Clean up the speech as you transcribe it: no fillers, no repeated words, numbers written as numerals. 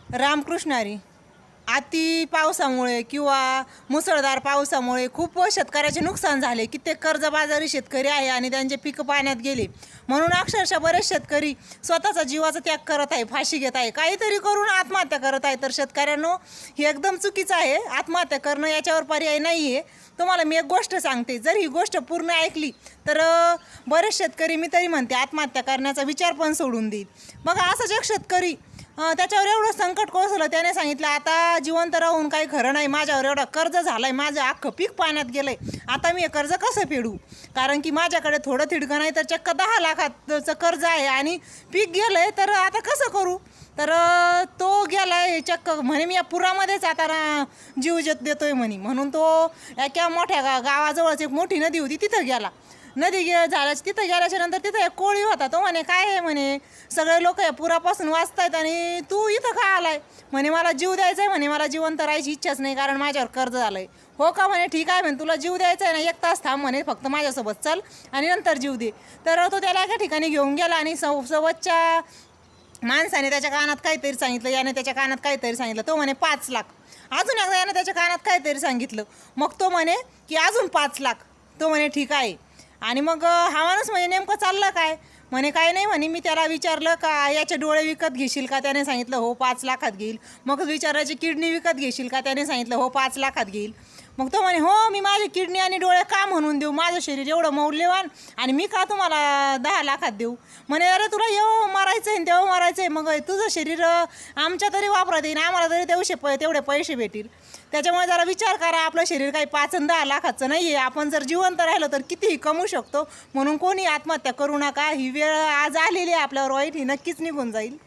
रामकृष्ण हरी. अति पावसामुळे किंवा मुसळधार पावसामुळे खूप शेतकऱ्याचे नुकसान झाले. कित्येक कर्जबाजारी शेतकरी आहे आणि त्यांचे पिकं पाण्यात गेले. म्हणून अक्षरशः बरेच शेतकरी स्वतःचा जीवाचा त्याग करत आहे, फाशी घेत आहे, काहीतरी करून आत्महत्या करत आहे. तर शेतकऱ्यांनो, हे एकदम चुकीचं आहे. आत्महत्या करणं याच्यावर पर्याय नाही आहे. तुम्हाला मी एक गोष्ट सांगते, जर ही गोष्ट पूर्ण ऐकली तर बरेच शेतकरी, मी तरी म्हणते, आत्महत्या करण्याचा विचार पण सोडून देईल. मग असाच एक शेतकरी, त्याच्यावर एवढं संकट कोसळलं, त्याने सांगितलं आता जिवंत राहून काही खरं नाही, माझ्यावर एवढं कर्ज झालं आहे, माझं अख्खं पीक पाण्यात गेलं आहे, आता मी हे कर्ज कसं फेडू? कारण की माझ्याकडे थोडं तिडकं नाही तर चक्क 10 लाखाचं कर्ज आहे आणि पीक गेलं आहे, तर आता कसं करू? तर तो गेला आहे चक्क, म्हणे मी या पुरामध्येच आता जीव देतोय म्हणे. म्हणून तो एका मोठ्या गावाजवळच एक मोठी नदी होती, तिथं गेला. नदी झाल्याच्या तिथं गेल्याच्या नंतर तिथं एक कोळी होता. तो म्हणे काय आहे म्हणे, सगळे लोक या पुरापासून वाचतायत आणि तू इथं का आलाय? म्हणे मला जीव द्यायचा आहे म्हणे, मला जिवंत राहायची इच्छाच नाही कारण माझ्यावर कर्ज झालं आहे. हो का म्हणे, ठीक आहे म्हणे, तुला जीव द्यायचा आहे ना, 1 तास थांब म्हणे, फक्त माझ्यासोबत चल आणि नंतर जीव दे. तर तो त्याला एका ठिकाणी घेऊन गेला आणि सोबतच्या माणसाने त्याच्या कानात काहीतरी सांगितलं, याने त्याच्या कानात काहीतरी सांगितलं. तो म्हणे 5 लाख. अजून एकदा याने त्याच्या कानात काहीतरी सांगितलं. मग तो म्हणे की अजून 5 लाख. तो म्हणे ठीक आहे. आणि मग हा माणूस म्हणजे नेमकं चाललं काय? म्हणे काय नाही म्हणे, मी त्याला विचारलं का याचे डोळे विकत घेशील का? त्याने सांगितलं हो 5 लाखात घेईल. मग विचारायची किडनी विकत घेशील का? त्याने सांगितलं हो 5 लाखात घेईल. मग तो म्हणे हो, मी माझी किडनी आणि डोळे का म्हणून देऊ? माझं शरीर एवढं मौल्यवान आणि मी का तुम्हाला 10 लाखात देऊ? म्हणे अरे तुला येऊ मारायचं आहे तेव्हा मारायचं आहे, मग तुझं शरीर आमच्या तरी वापरात येईल, आम्हाला तरी तेवढे पैसे भेटतील. त्याच्यामुळे जरा विचार करा, आपलं शरीर काही 5 आणि 10 लाखाचं नाही आहे. आपण जर जिवंत राहिलो तर कितीही कमवू शकतो. म्हणून कोणी आत्महत्या करू नका. ही वेळ आज आलेली आहे आपल्यावर, वाईट ही नक्कीच निघून जाईल.